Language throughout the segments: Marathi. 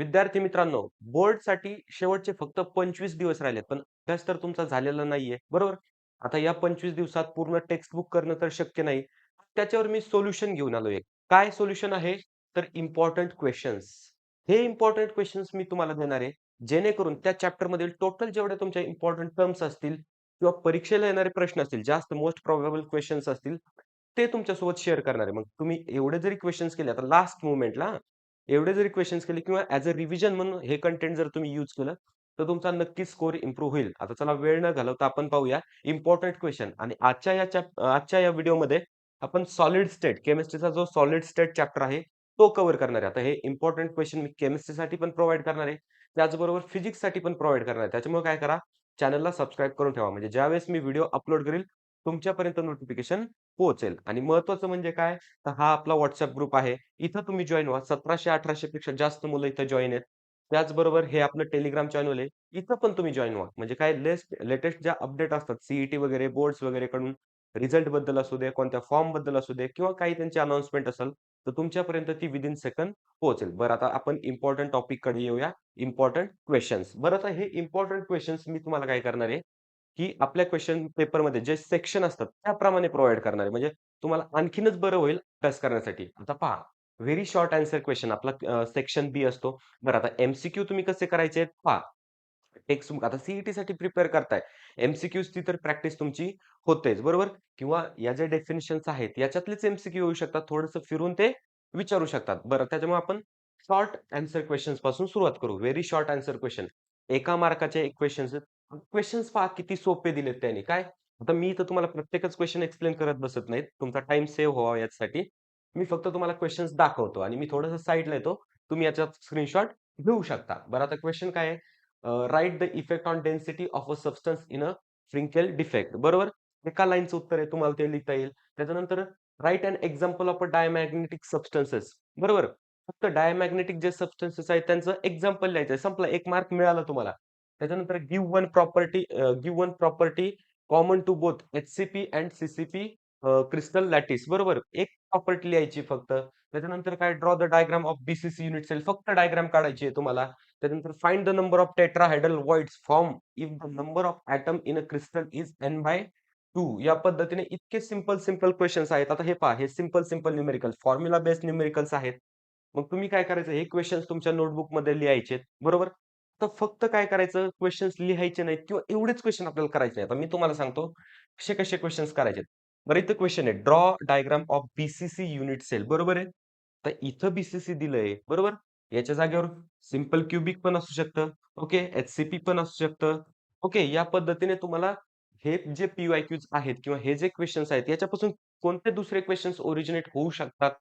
विद्यार्थी मित्रांनो, बोर्डसाठी शेवटचे फक्त 25 दिवस राहिलेत. पण अभ्यास तर तुमचा झालेला नाहीये, बरोबर? आता या 25 दिवसात पूर्ण टेक्स्ट बुक करणं तर शक्य नाही. त्याच्यावर मी सोल्युशन घेऊन आलोय. काय सोल्युशन आहे? तर इम्पोर्टंट क्वेशन्स. हे इम्पोर्टंट क्वेशन्स मी तुम्हाला देणार आहे. जेणेकरून त्या चॅप्टरमधील टोटल जेवढ्या तुमच्या इम्पोर्टंट टर्म्स असतील किंवा परीक्षेला येणारे प्रश्न असतील, जास्त मोस्ट प्रोबेबल क्वेशन्स असतील, ते तुमच्यासोबत शेअर करणार आहे. मग तुम्ही एवढे जरी क्वेशन्स केले आता लास्ट मोमेंटला एवढे जरी क्वेशन्स केले किंवा ॲज अ रिव्हिजन म्हणून हे कंटेंट जर तुम्ही यूज केलं, तर तुमचा नक्कीच स्कोर इम्प्रूव्ह होईल. आता चला वेळ न घालवता आपण पाहूया इम्पोर्टंट क्वेशन आणि आजच्या या व्हिडिओमध्ये आपण सॉलिड स्टेट केमिस्ट्रीचा जो सॉलिड स्टेट चॅप्टर आहे, तो कव्हर करणार आहे. आता हे इम्पोर्टंट क्वेशन मी केमिस्ट्रीसाठी पण प्रोव्हाईड करणार आहे. त्याचबरोबर फिजिक्ससाठी पण प्रोव्हाईड करणार आहे. त्याच्यामुळे काय करा, चॅनलला सबस्क्राईब करून ठेवा. म्हणजे ज्यावेळेस मी व्हिडिओ अपलोड करील, तुमच्यापर्यंत नोटिफिकेशन पोहोचेल. आणि महत्त्वाचं म्हणजे काय, तर हा आपला WhatsApp ग्रुप आहे. इथं तुम्ही जॉइन व्हा. 1700-1800 पेक्षा जास्त मुलं इथं जॉइन आहेत. त्याचबरोबर हे आपलं टेलिग्राम चॅनल आहे. इथं पण तुम्ही जॉइन व्हा. म्हणजे काय लेटेस्ट ज्या अपडेट असतात सी वगैरे, बोर्ड्स वगैरे कडून रिझल्टबद्दल असू दे, कोणत्या फॉर्मबद्दल असू दे किंवा काही त्यांची अनाउन्समेंट असेल, तर तुमच्यापर्यंत ती विदिन सेकंद पोहोचेल. बरं आता आपण इम्पोर्टंट टॉपिककडे येऊया. Important questions. बरं आता हे इम्पोर्टंट क्वेशन्स मी तुम्हाला काय करणार आहे, की आपल्या क्वेशन पेपरमध्ये जे सेक्शन असतात त्याप्रमाणे प्रोव्हाईड करणार आहे. म्हणजे तुम्हाला आणखीनच बरं होईल अभ्यास करण्यासाठी. आता पहा, व्हेरी शॉर्ट आन्सर क्वेशन आपला सेक्शन बी असतो. बरं आता एम-सी-क्यू तुम्ही कसे करायचे आहेत पहा. टेक्स्ट बुक आता सी-ई-टीसाठी प्रिपेअर करताय. एम-सी-क्यूजची तर प्रॅक्टिस तुमची होतेच, बरोबर? किंवा या ज्या डेफिनिशन्स आहेत याच्यातलेच एम-सी-क्यू येऊ शकतात. थोडंसं फिरून ते विचारू शकतात. बरं त्याच्यामुळे आपण शॉर्ट आन्सर क्वेशन्स पासून सुरुवात करू. Very short answer question. एका मार्काचे एक क्वेशन्स क्वेशन्स पहा किती सोपे दिलेत त्यांनी. काय? आता मी तर तुम्हाला प्रत्येकच क्वेशन एक्सप्लेन करत बसत नाहीत. तुमचा टाईम सेव्ह व्हावा यासाठी. मी फक्त तुम्हाला क्वेशन्स दाखवतो आणि मी थोडंसं साइडला येतो. तुम्ही याच्यात स्क्रीनशॉट घेऊ शकता. बरं आता क्वेशन काय आहे? Write the effect on density of a substance in a Frenkel defect. बरोबर? एका लाईनचं उत्तर आहे. तुम्हाला ते लिहिता येईल. त्याच्यानंतर write an example of a diamagnetic substances. बरोबर? फक्त डायमॅग्नेटिक जे सबस्टन्सेस आहेत त्यांचं एक्झाम्पल लिहायचं आहे. संपला. 1 मार्क मिळाला तुम्हाला. त्याच्यानंतर give one property common to both H C P and C C P crystal lattice. बरोबर? एक प्रॉपर्टी लिहायची फक्त. त्याच्यानंतर काय draw the diagram of B C C unit cell. फक्त डायग्राम काढायची आहे तुम्हाला. त्याच्यानंतर find the number of tetrahedral voids form if the number of atom in a crystal is n/2. या पद्धतीने इतके सिंपल क्वेशन्स आहेत. आता हे पहा, हे simple numerical formula based numericals आहेत. मग तुम्ही काय करायचं, हे क्वेशन्स तुमच्या नोटबुकमध्ये लिहायचे बरोबर? तर फक्त काय करायचं, क्वेशन्स लिहायचे नाहीत किंवा एवढेच क्वेशन आपल्याला करायचे नाही. आता मी तुम्हाला सांगतो, कसे-कसे क्वेशन्स करायचे. बरं इथं क्वेशन आहे, draw diagram of B unit cell. बरोबर आहे? तर इथं बी दिलंय, बरोबर? याच्या जागेवर सिंपल क्युबिक पण असू शकतं, ओके. एच-सी-पी पण असू शकतं, ओके. या पद्धतीने तुम्हाला हे जे पी-वाय-क्यूज आहेत किंवा हे जे क्वेशन्स आहेत, याच्यापासून कोणते दुसरे क्वेशन्स ओरिजिनेट होऊ शकतात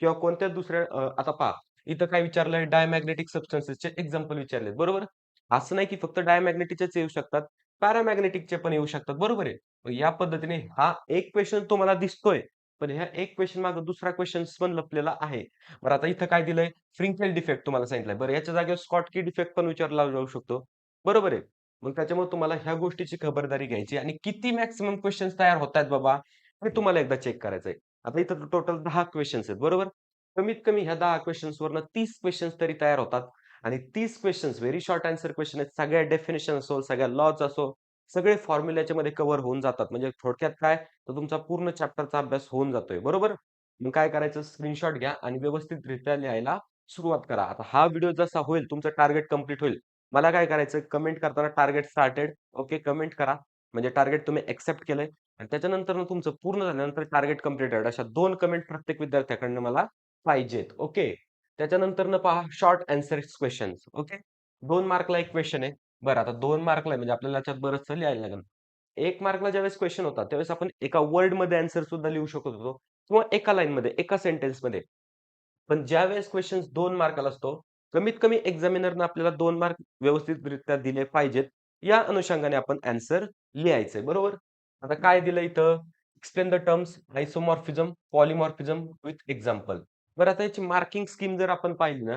किंवा कोणत्या दुसऱ्या आता पहा, इथं काय विचारलंय डायमॅग्नेटिक सबस्टन्सेसचे एक्झाम्पल विचारलेत, बरोबर? असं नाही की फक्त डायमॅग्नेटिकचेच येऊ शकतात, पॅरामॅग्नेटिकचे पण येऊ शकतात, बरोबर आहे? मग या पद्धतीने हा एक क्वेशन तुम्हाला दिसतोय, पण ह्या एक क्वेशन मागे दुसरा क्वेशन्स पण लपलेला आहे. बरं आता इथं काय दिलंय? फ्रिंकेल डिफेक्ट तुम्हाला सांगितलंय. बरं याच्या जागेवर स्कॉटकी डिफेक्ट पण विचारला जाऊ शकतो, बरोबर आहे? मग त्याच्यामुळे तुम्हाला ह्या गोष्टीची खबरदारी घ्यायची आणि किती मॅक्सिमम क्वेशन्स तयार होतायत बाबा, हे तुम्हाला एकदा चेक करायचंय. आता इथं टोटल 10 क्वेशन्स आहेत, बरोबर? कमीत कमी ह्या 10 क्वेशन्सवरनं 30 क्वेशन्स तरी तयार होतात आणि 30 questions very short answer question आहेत. सगळ्या डेफिनिशन असो, सगळ्या लॉज असो, सगळे फॉर्म्युला याच्यामध्ये कव्हर होऊन जातात. म्हणजे थोडक्यात काय, तर तुमचा पूर्ण चॅप्टरचा अभ्यास होऊन जातोय, बरोबर? मग काय करायचं, स्क्रीनशॉट घ्या आणि व्यवस्थितरित्या लिहायला सुरुवात करा. आता हा व्हिडिओ जसा होईल, तुमचं टार्गेट कंप्लीट होईल. मला काय करायचं, कमेंट करताना टार्गेट स्टार्टेड, ओके, कमेंट करा. म्हणजे टार्गेट तुम्ही एक्सेप्ट केलंय आणि त्याच्यानंतर तुमचं पूर्ण झाल्यानंतर टार्गेट कंप्लीटेड अशा 2 कमेंट प्रत्येक विद्यार्थ्याकडनं मला पाहिजेत. ओके. त्याच्यानंतरनं पहा शॉर्ट आन्सर क्वेशन्स. ओके. 2 मार्कला एक क्वेशन आहे. बरं आता 2 मार्कला आहे म्हणजे आपल्याला त्याच्यात बरचसं लिहायला लागेल. 1 मार्कला ज्यावेळेस क्वेशन होता, त्यावेळेस आपण एका वर्डमध्ये आन्सर सुद्धा लिहू शकत होतो किंवा एका लाईनमध्ये, एका सेंटेन्समध्ये. पण ज्यावेळेस क्वेशन्स 2 मार्काला असतो, कमीत कमी एक्झामिनरनं आपल्याला 2 मार्क व्यवस्थितरित्या दिले पाहिजेत. या अनुषंगाने आपण आन्सर लिहायचंय, बरोबर? आता काय दिलं इथं? Explain the terms isomorphism, polymorphism with example. बरं आता याची मार्किंग स्कीम जर आपण पाहिली ना,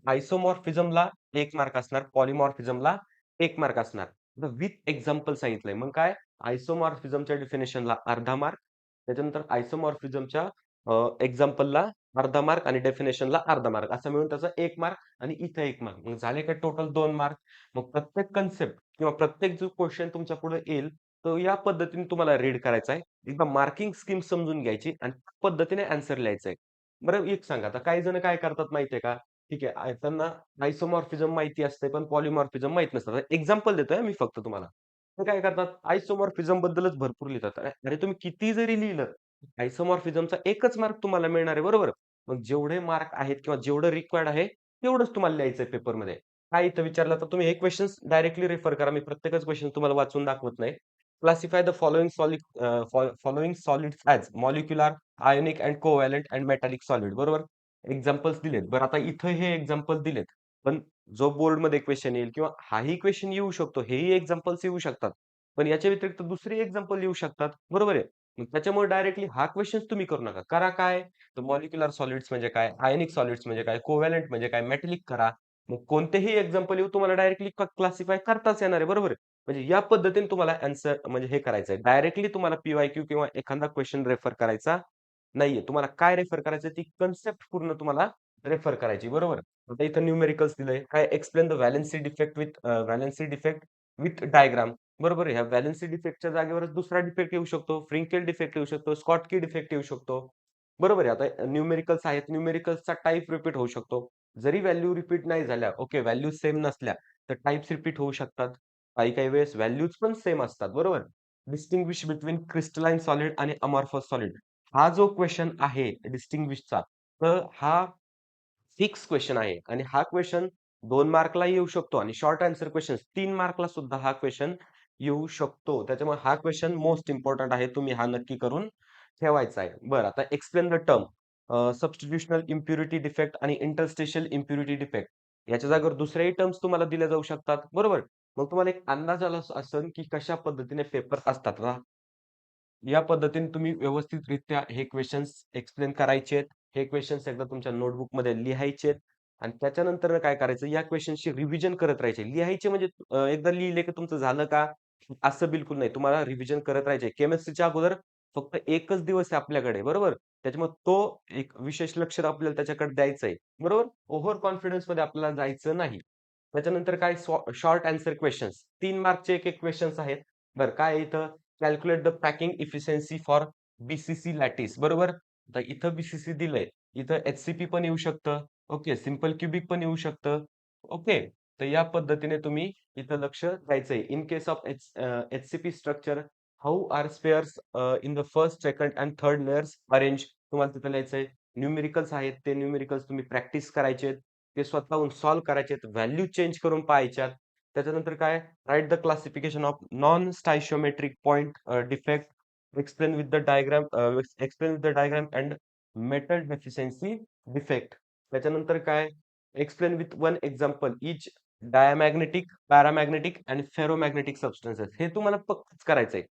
आयसोमॉर्फिझमला 1 मार्क असणार, पॉलिमॉर्फिझमला 1 मार्क असणार. आता विथ एक्झाम्पल सांगितलंय. मग काय? आयसोमॉर्फिझमच्या डेफिनिशनला अर्धा मार्क, त्याच्यानंतर आयसोमॉर्फिझमच्या एक्झाम्पलला अर्धा मार्क आणि डेफिनेशनला अर्धा मार्क असं मिळून त्याचा 1 मार्क आणि इथं 1 मार्क. मग झाले का टोटल 2 मार्क. मग प्रत्येक कन्सेप्ट किंवा प्रत्येक जो क्वेशन तुमच्या पुढे येईल, तो या पद्धतीने तुम्हाला रीड करायचा आहे. एकदा मार्किंग स्कीम समजून घ्यायची आणि त्या पद्धतीने ॲन्सर लिहायचं आहे. बरं एक सांगा, आता काही जण काय करतात माहिती का? ठीक आहे, त्यांना आयसोमॉर्फिझम माहिती असते, पण पॉलिमॉर्फिझम माहीत नसतं. एक्झाम्पल देतोय मी फक्त तुम्हाला. ते काय करतात, आयसोमॉर्फिझम बद्दलच भरपूर लिहितात. अरे तुम्ही किती जरी लिहिलं, आयसोमॉर्फिझमचा एकच मार्क तुम्हाला मिळणार आहे, बरोबर? मग जेवढे मार्क आहेत किंवा जेवढं रिक्वायर्ड आहे, तेवढंच तुम्हाला लिहायचंय पेपरमध्ये. काय इथं विचारलं तर तुम्ही हे क्वेशन्स डायरेक्टली रेफर करा. मी प्रत्येकच क्वेशन तुम्हाला वाचून दाखवत नाही. Classify the following solids as molecular, ionic and covalent and metallic solid बरोबर? एक्झाम्पल्स दिलेत. बरं आता इथं हे एक्झाम्पल दिलेत. पण जो बोर्डमध्ये क्वेशन येईल किंवा हाही क्वेशन येऊ शकतो, हेही एक्झाम्पल्स येऊ शकतात. पण याच्या व्यतिरिक्त दुसरी एक्झाम्पल येऊ शकतात. बरोबर आहे? मग त्याच्यामुळे डायरेक्टली हा क्वेशन्स तुम्ही करू नका. करा काय? तर मॉलिक्युलर सॉलिड्स म्हणजे काय? आयनिक सॉलिड्स म्हणजे काय? कोव्हॅलंट म्हणजे काय? मेटॅलिक करा. मग कोणतेही एक्झाम्पल येऊ तुम्हाला डायरेक्टली क्लासिफाय करताच येणार आहे. बरोबर आहे? म्हणजे या पद्धतीने तुम्हाला ॲन्सर म्हणजे हे करायचंय. डायरेक्टली तुम्हाला पी-वाय-क्यू किंवा एखादा क्वेशन रेफर करायचा नाहीये. तुम्हाला काय रेफर करायचं ती कन्सेप्ट पूर्ण तुम्हाला रेफर करायची. बरोबर? आता इथं न्यूमेरिकल्स दिलंय. काय explain the valency defect with diagram. बरोबर आहे. ह्या व्हॅलेन्सी डिफेक्टच्या जागेवरच दुसरा डिफेक्ट येऊ शकतो. फ्रिंकेल डिफेक्ट येऊ शकतो. स्कॉटकी डिफेक्ट येऊ शकतो. बरोबर आहे. आता न्यूमेरिकल्स आहेत. न्यूमेरिकल्सचा टाइप रिपीट होऊ शकतो. जरी व्हॅल्यू रिपीट नाही झाल्या, ओके व्हॅल्यू सेम नसल्या, तर टाइप्स रिपीट होऊ शकतात. काही-काही वेळेस व्हॅल्यूज पण सेम असतात. बरोबर? डिस्टिंग्विश बिटवीन क्रिस्टलाइन सॉलिड आणि अमॉर्फस सॉलिड. हा जो क्वेशन आहे डिस्टिंग्विशचा, तर हा फिक्स क्वेशन आहे आणि हा क्वेशन 2 मार्कला येऊ शकतो आणि शॉर्ट आन्सर क्वेशन्स 3 मार्कला सुद्धा हा क्वेशन येऊ शकतो. त्याच्यामुळे हा क्वेशन मोस्ट इम्पोर्टंट आहे. तुम्ही हा नक्की करून ठेवायचा आहे. बरं आता explain the term substitutional impurity defect आणि इंटरस्टिशियल इम्प्युरिटी डिफेक्ट. याच्या जागेवर दुसऱ्याही टर्म्स तुम्हाला दिल्या जाऊ शकतात. बरोबर? मग तुम्हाला एक अंदाज आला असेल की कशा पद्धतीने पेपर असतात. या पद्धतीने तुम्ही व्यवस्थितरित्या हे क्वेशन्स एक्सप्लेन करायचेत. हे क्वेशन्स एकदा तुमच्या नोटबुकमध्ये लिहायचेत आणि त्याच्यानंतर काय करायचं, या क्वेशन्सची रिव्हिजन करत राहायचे. लिहायचे म्हणजे एकदा लिहिले की तुमचं झालं का? असं बिलकुल नाही. तुम्हाला रिव्हिजन करत राहायचे. केमिस्ट्रीच्या अगोदर फक्त एकच दिवस आहे आपल्याकडे, बरोबर? त्याच्यामुळे तो एक विशेष लक्ष आपल्याला त्याच्याकडे द्यायचं आहे, बरोबर? ओव्हर कॉन्फिडन्समध्ये आपल्याला जायचं नाही. त्याच्यानंतर काय शॉर्ट आन्सर क्वेशन्स 3 मार्कचे एक-एक क्वेशन्स आहेत. बरं काय आहे इथं? Calculate the packing efficiency for B C C lattice बरोबर? आता इथं बी-सी-सी दिलंय. इथं एच-सी-पी पण येऊ शकतं. ओके. सिंपल क्युबिक पण येऊ शकतं. ओके. तर या पद्धतीने तुम्ही इथं लक्ष द्यायचंय. In case of H-C-P structure how are spares in the first, second end third layers arrange तुम्हाला तिथं लिहायचंय. न्यूमेरिकल्स आहेत. ते न्यूमेरिकल्स तुम्ही प्रॅक्टिस करायचेत. ते स्वतःहून सॉल्व्ह करायचेत. व्हॅल्यू चेंज करून पाहायच्यात. त्याच्यानंतर काय write the classification of non stoichiometric point defect explain with the diagram and metal deficiency defect. त्याच्यानंतर काय explain with one example each diamagnetic, paramagnetic आणि फेरोमॅग्नेटिक सबस्टन्सेस हे तुम्हाला पक्कच करायचंय.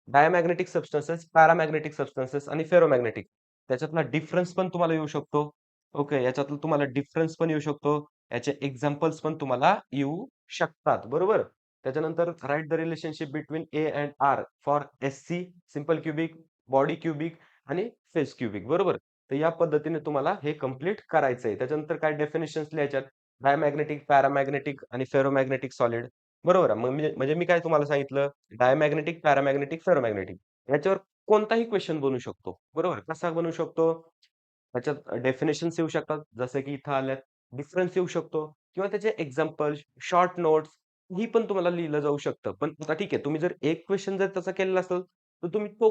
डायमॅग्नेटिक सबस्टन्सेस, पॅरामॅग्नेटिक सबस्टन्सेस आणि फेरोमॅग्नेटिक त्याच्यातला डिफरन्स पण तुम्हाला येऊ शकतो. ओके. याच्यातलं तुम्हाला डिफरन्स पण येऊ शकतो. याचे एक्झाम्पल्स पण तुम्हाला येऊ शकतात. बरोबर? त्याच्यानंतर write the relationship between A and R for SC, simple cubic, body cubic आणि फेस क्युबिक. बरोबर? तर या पद्धतीने तुम्हाला हे कंप्लीट करायचंय. त्याच्यानंतर काय डेफिनिशन्स लिहायच्यात. डायमॅग्नेटिक, पॅरामॅग्नेटिक आणि फेरोमॅग्नेटिक सॉलिड. बरोबर आहे. मग म्हणजे मी काय तुम्हाला सांगितलं, डायमॅग्नेटिक, पॅरामॅग्नेटिक, फेरोमॅग्नेटिक याच्यावर कोणताही क्वेशन बनू शकतो. बरोबर? कसा बनू शकतो? त्याच्यात डेफिनिशन्स येऊ शकतात, जसं की इथं आल्यात. डिफरन्स येऊ शकतो किंवा त्याचे एक्झाम्पल, शॉर्ट नोट्स ही पण तुम्हाला लिहिलं जाऊ शकतं. पण आता ठीक आहे, तुम्ही जर एक क्वेशन जर तसा केलेला असेल, तर तुम्ही तो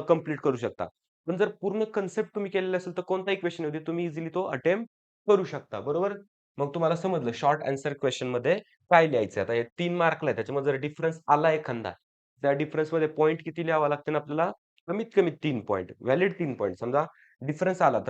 कंप्लीट करू शकता. पण जर पूर्ण कन्सेप्ट तुम्ही केलेला असेल, तर कोणताही क्वेशन येऊ दे, तुम्ही इझिली तो अटेम्प्ट करू शकता. बरोबर? मग तुम्हाला समजलं शॉर्ट आन्सर क्वेशनमध्ये काय लिहायचं आता हे 3 मार्कला आहे. त्याच्यामध्ये जर डिफरन्स आला एखादा, त्या डिफरन्समध्ये पॉइंट किती लिहावा लागतील आपल्याला? कमीत कमी 3 पॉइंट, व्हॅलिड 3 पॉइंट. डिफरन्स आला,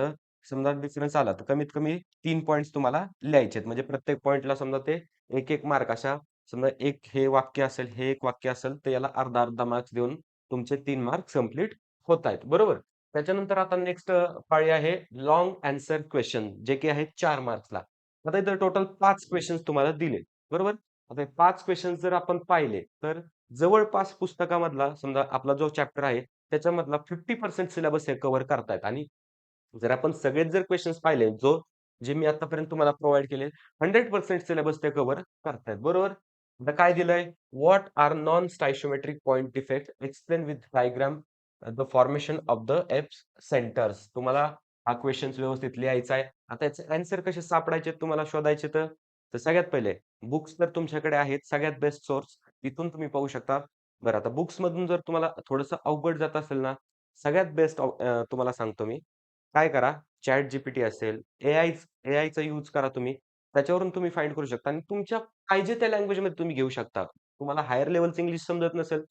तर कमीत कमी 3 पॉइंट्स तुम्हाला लिहायचे आहेत. म्हणजे प्रत्येक पॉइंटला समजा ते 1-1 मार्क अशा समजा एक हे वाक्य असेल, हे एक वाक्य असेल, तर याला अर्धा-अर्धा मार्क्स देऊन तुमचे 3 मार्क्स कंप्लीट होतायत. बरोबर? त्याच्यानंतर आता नेक्स्ट पाळी आहे लाँग आन्सर क्वेशन जे की आहेत 4 मार्क्सला. आता इथं टोटल 5 क्वेशन्स तुम्हाला दिले. बरोबर? आता हे 5 क्वेशन्स जर आपण पाहिले, तर जवळपास पुस्तकामधला समजा आपला जो चॅप्टर आहे, त्याच्यामधला 50% सिलेबस हे कव्हर करतायत आणि जर आपण सगळेच जर क्वेशन्स पाहिले, जे मी आतापर्यंत तुम्हाला प्रोव्हाईड केले, 100% सिलेबस ते कव्हर करतायत. बरोबर? आता काय दिलंय? What are non stoichiometric point defect? Explain with diagram the formation of the F centres. तुम्हाला हा क्वेशन्स व्यवस्थित लिहायचा आहे. आता याचे आन्सर कसे सापडायचे तुम्हाला शोधायचे तर सगळ्यात पहिले बुक्स तर तुमच्याकडे आहेत. सगळ्यात बेस्ट सोर्स तिथून तुम्ही पाहू शकता. बरं आता बुक्समधून जर तुम्हाला थोडंसं अवघड जात असेल ना, सगळ्यात बेस्ट तुम्हाला सांगतो मी. काय करा, ChatGPT असेल, एआयचा यूज करा तुम्ही. त्याच्यावरून तुम्ही फाइंड करू शकता आणि तुमच्या पाहिजे त्या लँग्वेजमध्ये तुम्ही घेऊ शकता. तुम्हाला हायर लेव्हलचं इंग्लिश समजत नसेल,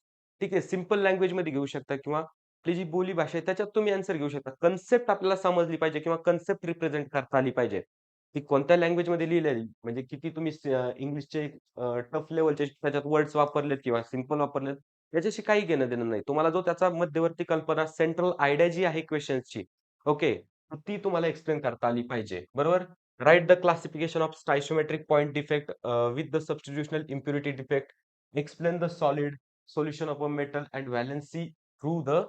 ठीक आहे, सिंपल लँग्वेजमध्ये घेऊ शकता किंवा आपली जी बोलीभाषा आहे त्याच्यात तुम्ही आन्सर घेऊ शकता. कन्सेप्ट आपल्याला समजली पाहिजे किंवा कन्सेप्ट रिप्रेझेंट करता आली पाहिजे. ती कोणत्या लँग्वेजमध्ये लिहिलेली म्हणजे किती तुम्ही इंग्लिशचे टफ लेव्हलचे त्याच्यात वर्ड्स वापरलेत किंवा सिंपल वापरलेत, याच्याशी काही घेणं-देणं नाही. तुम्हाला जो त्याचा मध्यवर्ती कल्पना सेंट्रल आयडिया जी आहे क्वेशन्सची, ओके. तर ती तुम्हाला एक्सप्लेन करता आली पाहिजे. बरोबर? Write the classification of stoichiometric point defect with the substitutional impurity defect. Explain the solid solution of a metal and valency through the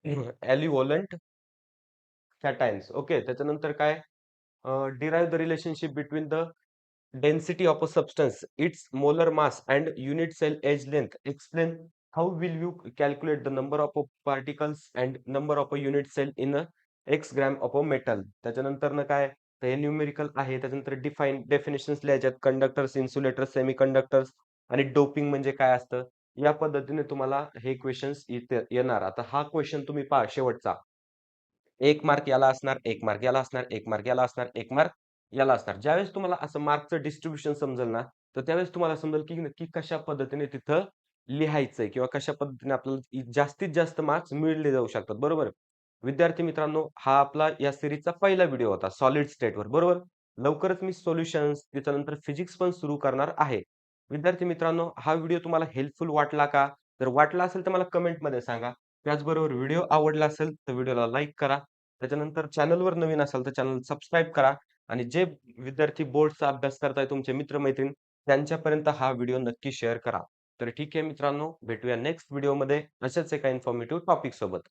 aliovalent cations. Okay. त्याच्यानंतर काय? Derive the relationship between the density of a substance, its molar mass and unit cell edge length. Explain how will you calculate the number of particles and number of a unit cell in a x gram of a metal. त्याच्यानंतरनं काय? तर हे न्यूमेरिकल आहे. त्याच्यानंतर डेफिनिशन्स लिहायच्यात. कंडक्टर्स, इन्सुलेटर्स, सेमीकंडक्टर्स आणि डोपिंग म्हणजे काय असतं? या पद्धतीने तुम्हाला हे क्वेशन्स इथे येणार. आता हा क्वेशन तुम्ही पहा शेवटचा. 1 मार्क याला असणार, 1 मार्क याला असणार, 1 मार्क याला असणार, 1 मार्क याला असणार. ज्यावेळेस तुम्हाला असं मार्कचं डिस्ट्रिब्युशन समजेल ना, तर त्यावेळेस तुम्हाला समजेल की नक्की कशा पद्धतीने तिथं लिहायचंय किंवा कशा पद्धतीने आपल्याला जास्तीत जास्त मार्क्स मिळले जाऊ शकतात. बरोबर? विद्यार्थी मित्रांनो, हा आपला या सीरीजचा पहिला व्हिडिओ होता सॉलिड स्टेटवर. बरोबर? लवकरच मी सोल्युशन्स त्याच्यानंतर फिजिक्स पण सुरू करणार आहे. विद्यार्थी मित्रांनो, हा व्हिडिओ तुम्हाला हेल्पफुल वाटला का? जर वाटला असेल तर मला कमेंटमध्ये सांगा. त्याचबरोबर व्हिडिओ आवडला असेल तर व्हिडिओला लाईक करा. त्याच्यानंतर चॅनलवर नवीन असाल तर चॅनल सबस्क्राईब करा आणि जे विद्यार्थी बोर्डचा अभ्यास करताय तुमचे मित्र-मैत्रीण त्यांच्यापर्यंत हा व्हिडिओ नक्की शेअर करा. तर ठीक आहे मित्रांनो, भेटूया नेक्स्ट व्हिडिओमध्ये अशाच एका इन्फॉर्मेटिव्ह टॉपिक सोबत.